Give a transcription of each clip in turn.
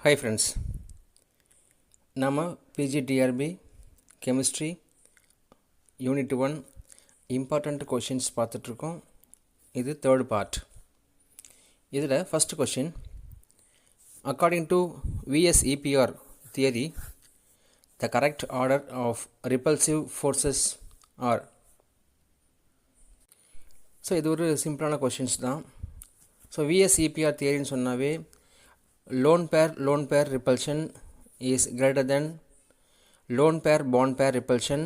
Hi friends, நம்ம PGDRB Chemistry Unit 1 Important Questions பார்த்துட்ருக்கோம். இது third part. இதில் first question, according to VS-EPR theory, the correct order of repulsive forces are. So இது ஒரு சிம்பிளான questions தான். ஸோ VS-EPR தியரின்னு சொன்னாவே lone pair repulsion is greater than lone pair bond pair repulsion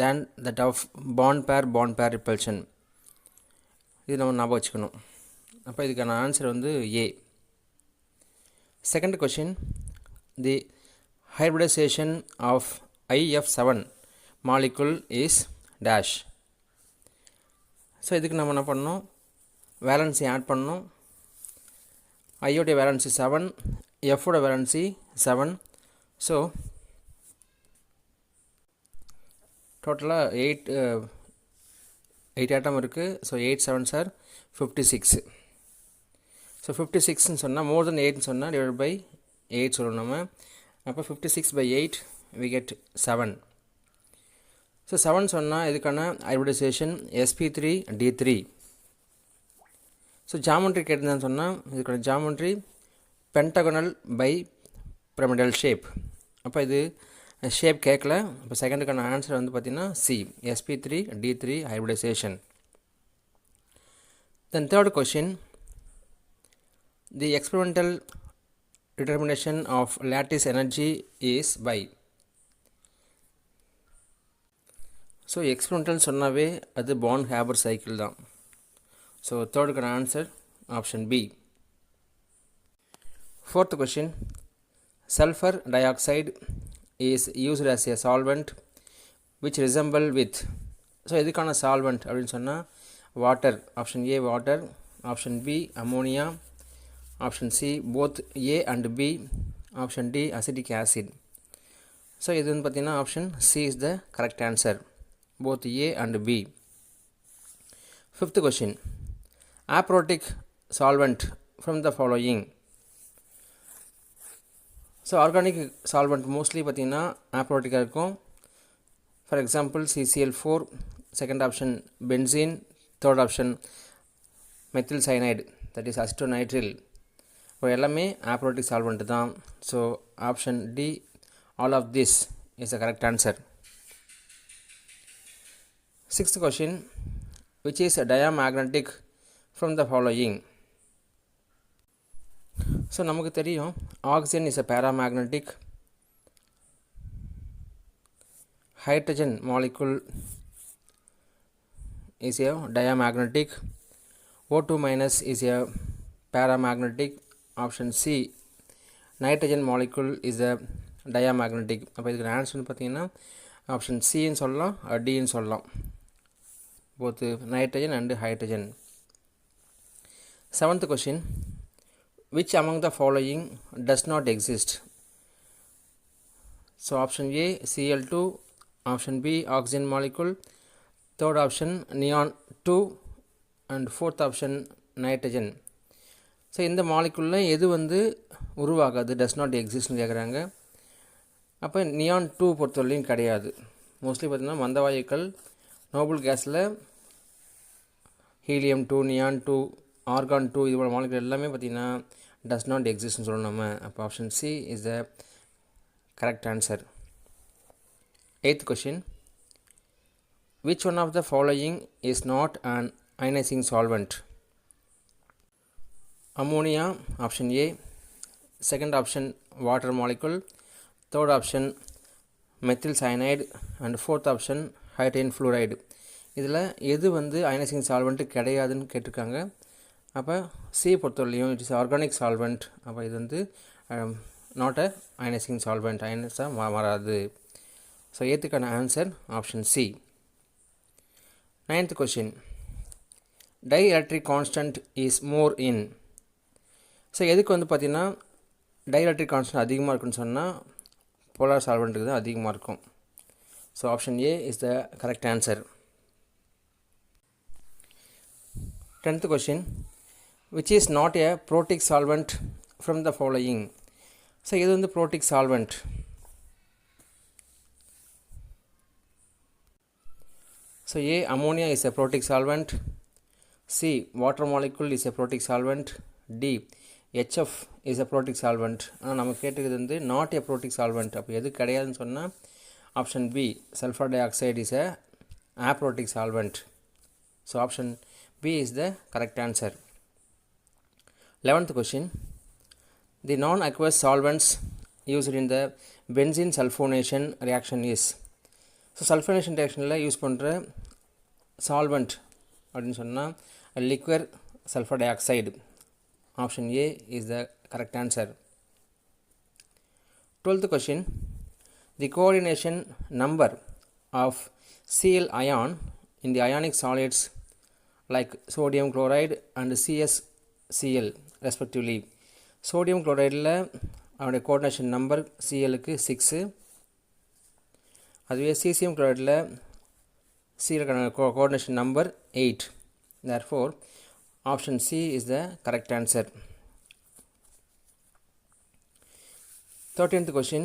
than that of bond pair repulsion. இது நம்ம ஞாபகம் வச்சுக்கணும். அப்போ இதுக்கான ஆன்சர் வந்து A. Second question, the hybridization of IF7 molecule is dash. So இதுக்கு நம்ம என்ன பண்ணணும், வேலன்சி ஆட் பண்ணணும். ஐயோடைய வேலன்சி 7, எஃபோட வேலன்சி 7. ஸோ டோட்டலாக 8 ஆட்டம் இருக்குது. So 8 7s are 56. ஸோ 56ன்னு சொன்னால் மோர் தென் 8ன்னு சொன்னால் டிவைட் பை 8 சொல்லணும் நம்ம. அப்போ 56/8 we get 7. ஸோ 7 சொன்னால் இதுக்கான ஹைபிரிடைசேஷன் sp3d3. ஸோ ஜாமெண்ட்ரி கேட்டிருந்தான்னு சொன்னால் இதுக்கான geometry pentagonal bipyramidal shape. அப்போ இது ஷேப் கேட்கல. இப்போ செகண்டுக்கான ஆன்சர் வந்து பார்த்திங்கன்னா C, sp3d3 hybridization. Then third question, the experimental determination of lattice energy is by. So experimental சொன்னாவே அது பான் ஹேபர் சைக்கிள் தான். ஸோ தேர்டுக்கான answer option B. Fourth question, sulfur dioxide is used as a solvent which resemble with. So எதுக்கான solvent அப்படின்னு சொன்னால் water. Option A water, option B ammonia, option C both A and B, option D acetic acid. So இது வந்து பார்த்திங்கன்னா option C is the correct answer, both A and B. Fifth question, aprotic solvent from the following. So organic solvent mostly பார்த்திங்கன்னா ஆப்ரோட்டிக்காக இருக்கும். For example CCl4, second option benzene, third option methyl cyanide, that is acetonitrile. இப்போ எல்லாமே aprotic solvent தான். So option D all of this is the correct answer. Sixth question, which is a diamagnetic from the following. So நமக்கு தெரியும் oxygen is a paramagnetic, hydrogen molecule is a diamagnetic, O2 minus is a paramagnetic, option C nitrogen molecule is a diamagnetic. அப்போ இதுக்கு ஆன்சர்னு பார்த்தீங்கன்னா option சின்னு சொல்லலாம், டின்னு சொல்லலாம், both nitrogen and hydrogen. Seventh question, which among the following does not exist. So option A Cl2, option B oxygen molecule, third option neon 2 and fourth option nitrogen. So இந்த மாலிகுலில் எது வந்து உருவாகாது, does not எக்ஸிஸ்ட்னு கேட்குறாங்க. அப்போ neon 2 பொறுத்தவரையும் கிடையாது. Mostly பார்த்திங்கன்னா மந்தவாயுக்கள் Nobel கேஸில் helium 2, neon 2, argon 2 இது போல மாலிகுல் எல்லாமே பார்த்திங்கன்னா டஸ் நாட் எக்ஸிஸ்ட்னு சொல்லணும் நம்ம. அப்போ option C is the correct answer. Eighth question, which one of the following is not an ionizing solvent. Ammonia option A, second option water molecule, third option methyl cyanide and fourth option hydrogen fluoride. இதில் எது வந்து ionising solvent கிடையாதுன்னு கேட்டிருக்காங்க. அப்போ C பொறுத்தவரையும் it is organic solvent. அப்போ இது வந்து நாட் அ அயனைசிங் சால்வெண்ட், அயனைஸாக மாறாது. ஸோ ஏற்றுக்கான answer option C. Ninth question, dielectric constant is more in. So எதுக்கு வந்து பார்த்திங்கன்னா டைஎலக்ட்ரிக் கான்ஸ்டன்ட் அதிகமாக இருக்குன்னு சொன்னால் போலார் சால்வெண்ட்டுக்கு தான் அதிகமாக இருக்கும். So option A is the correct answer. 10th question, which is not a protic solvent from the following. So இது வந்து protic solvent. So A ammonia is a protic solvent, C water molecule is a protic solvent, D HF is a protic solvent. ஆனால் நம்ம கேட்டுக்கிறது வந்து not a protic solvent. அப்போ எது கிடையாதுன்னு சொன்னால் option B sulphur di oxide is a aprotic solvent. So option B is the correct answer. 11th question. The non-aqueous solvents used in the benzene sulfonation reaction is. So sulphonation ரியாக்ஷனில் use பண்ணுற solvent அப்படின்னு சொன்னால் liquid sulphur dioxide. Option A is the correct answer. 12th question. The coordination number of Cl ion in the ionic solids like sodium chloride and CsCl respectively. Sodium குளோரைடில் அவனுடைய coordination number சிஎலுக்கு 6, அதுவே caesium குளோரைடில் சிஎலுக்கான coordination number 8. therefore option C is the correct answer. 13th question.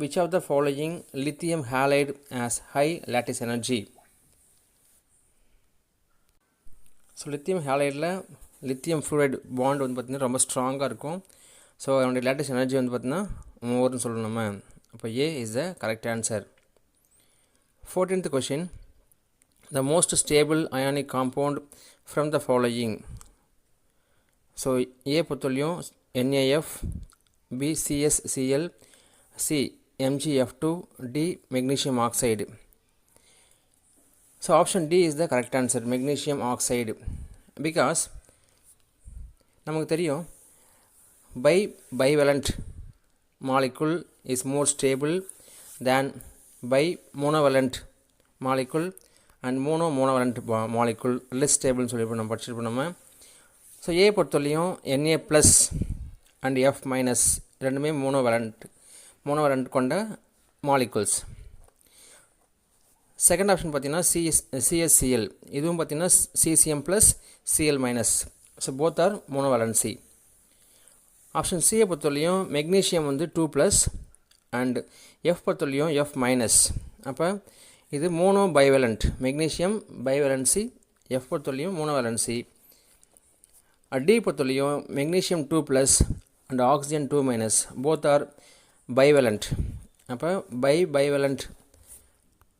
Which of the following lithium halide has high lattice energy? So lithium ஹேலைடில் lithium fluoride bond வந்து பார்த்திங்கன்னா ரொம்ப ஸ்ட்ராங்காக இருக்கும். ஸோ அதனுடைய லேட்டஸ்ட் எனர்ஜி வந்து பார்த்திங்கன்னா மோர்னு சொல்லணும் நம்ம. அப்போ A is the correct answer. 14th question. The most stable ionic compound from the following. So A பொறுத்தவரையும் NaF, B CsCl, C MgF2, D magnesium oxide. So option D is the correct answer, magnesium oxide. Because நமக்கு தெரியும் bivalent molecule is more stable than monovalent molecule and monovalent molecule less stable சொல்லி நம்ம படிச்சிருப்போம் நம்ம. So A பொறுத்தவரையும் Na plus and F minus ரெண்டுமே monovalent கொண்ட molecules. Second option பார்த்தீங்கன்னா CsCl, இதுவும் பார்த்தீங்கன்னா CCM plus Cl minus. So both are monovalency. Option சியை பொறுத்தவரையும் மெக்னீஷியம் வந்து 2+ அண்ட் எஃப் பொறுத்தவரையும் F மைனஸ். அப்போ இது mono bivalent, magnesium bivalency, F பொறுத்தவரையும் மோனோவேலன்சி. டி பொறுத்தவரையும் magnesium 2+ and oxygen 2-, both are bivalent. அப்போ bivalent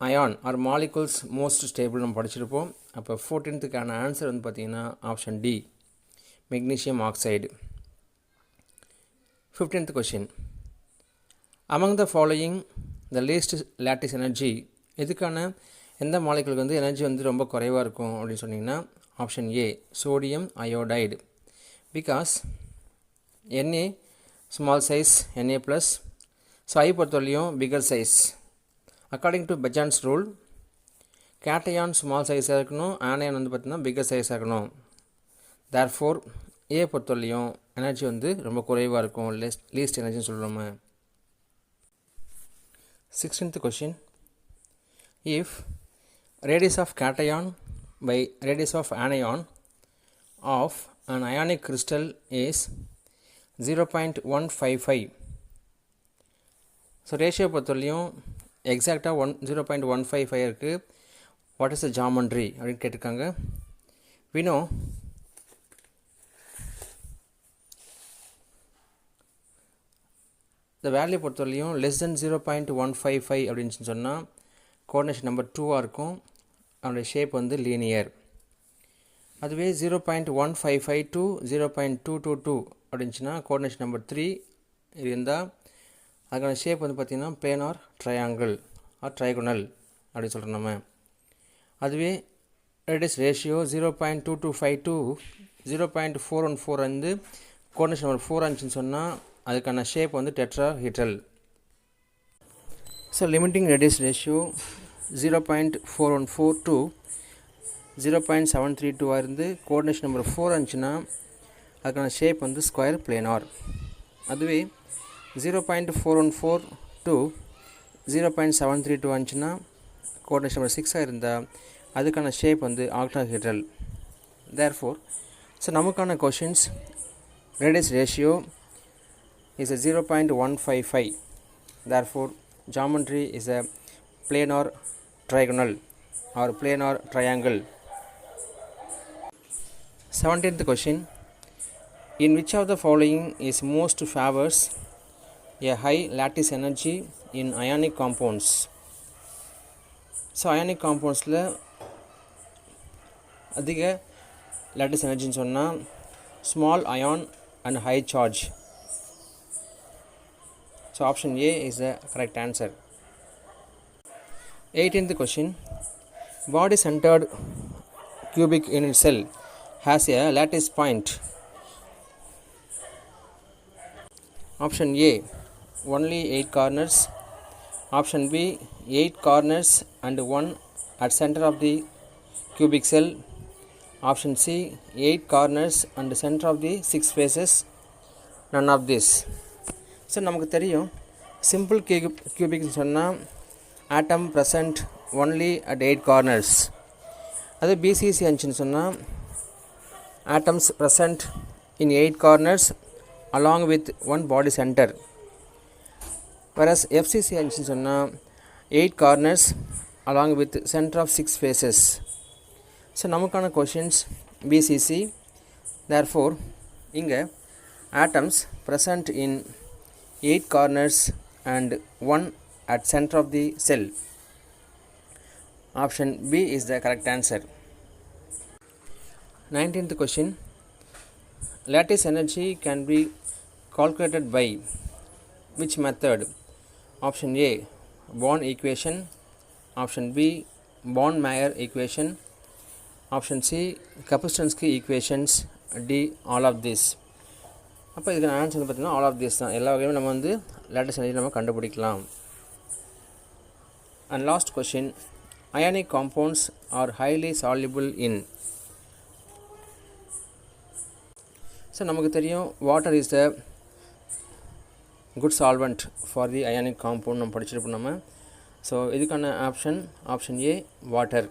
ion are molecules most stable நம்ம படிச்சிருப்போம். அப்போ 14th ஆன்சர் வந்து பார்த்திங்கன்னா option D magnesium oxide. 15th question. Among the following the least lattice energy, இதுக்கான எந்த மாலிகுலுக்கு வந்து எனர்ஜி வந்து ரொம்ப குறைவாக இருக்கும் அப்படின்னு சொன்னிங்கன்னா option A sodium iodide. Because Na small size Na+, so I பொறுத்தவரையும் bigger size. According to Fajans' rule cation small சைஸாக இருக்கணும், ஆனையான் வந்து பார்த்திங்கன்னா பிகர் சைஸாக இருக்கணும். தேர்ஃபோர் ஏ பொறுத்தவரையும் எனர்ஜி வந்து ரொம்ப குறைவாக இருக்கும், லீஸ்ட் எனர்ஜின்னு சொல்கிறோம். 16th question. If radius of cation by radius of anion of an ionic crystal is 0.155, so ratio பொறுத்தவரையும் எக்ஸாக்டாக 0.155 இருக்குது. வாட் இஸ் த ஜாமெண்ட்ரி அப்படின்னு கேட்டிருக்காங்க. we know இந்த வேல்யூ பொறுத்தவரையும் லெஸ் தென் 0.155 அப்படின்னு சொன்னால் கோஆர்டினேஷன் நம்பர் 2ஆக இருக்கும். அதனுடைய ஷேப் வந்து லீனியர். அதுவே 0.155 to 0.222 அப்படின்னுச்சுன்னா கோஆர்டினேஷன் நம்பர் 3 இருந்தால் அதுக்கான ஷேப் வந்து பார்த்திங்கன்னா plane or triangle or trigonal அப்படின்னு சொல்கிறோம் நம்ம. அதுவே ரேடியஸ் ரேஷியோ 0.225 to 0.414 வந்து கோஆர்டினேஷன் நம்பர் 4 இருந்துச்சுன்னு சொன்னால் அதுக்கான ஷேப் வந்து tetrahedral. So limiting radius ratio 0.414 to 0.732 இருந்து கோஆர்டினேஷன் நம்பர் 4 இருந்துச்சுன்னா அதுக்கான ஷேப் வந்து ஸ்கொயர் பிளேனார். அதுவே 0.414 to 0.732 இருந்துச்சுன்னா கோஆர்டினேஷன் நம்பர் 6 இருந்தால் அதுக்கான ஷேப் வந்து ஆக்டாஹெட்ரல். தேர்ஃபோர் ஸோ நமக்கான questions radius ratio is a 0.155. Therefore, geometry is a planar trigonal or planar triangle. 17th question. In which of the following is most favors a high lattice energy in ionic compounds? So ionic compoundsல அதிக lattice energy ன்னு சொன்னா small ion and high charge. So option A is the correct answer. 18th question. Body centered cubic unit cell has a lattice point. Option A only 8 corners. Option B 8 corners and 1 at center of the cubic cell. Option C 8 corners and center of the 6 faces. None of this. So நமக்கு தெரியும் simple cubic சொன்னால் atom present only at 8 corners. அது BCC இருந்துச்சுன்னு சொன்னால் atoms present in 8 corners along with one body center. Whereas FCC இருந்துச்சுன்னு சொன்னால் 8 corners along with center of 6 faces. So நமக்கான questions BCC. Therefore இங்கே atoms present in 8 corners and 1 at center of the cell. Option B is the correct answer. 19th question. Lattice energy can be calculated by which method? Option A Born equation. Option B Born-Mayer equation. Option C Kapuscinski equations. D all of this. அப்போ இதுக்கு answer வந்து பார்த்தீங்கன்னா all of this தான். எல்லா வகையுமே நம்ம வந்து lattice energy நம்ம கண்டுபிடிக்கலாம். And last question. Ionic compounds are highly soluble in. So நமக்கு தெரியும் water is the good solvent for the ionic compound நம்ம படிச்சிருப்போம் நம்ம. ஸோ இதுக்கான option A water.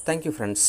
Thank you friends.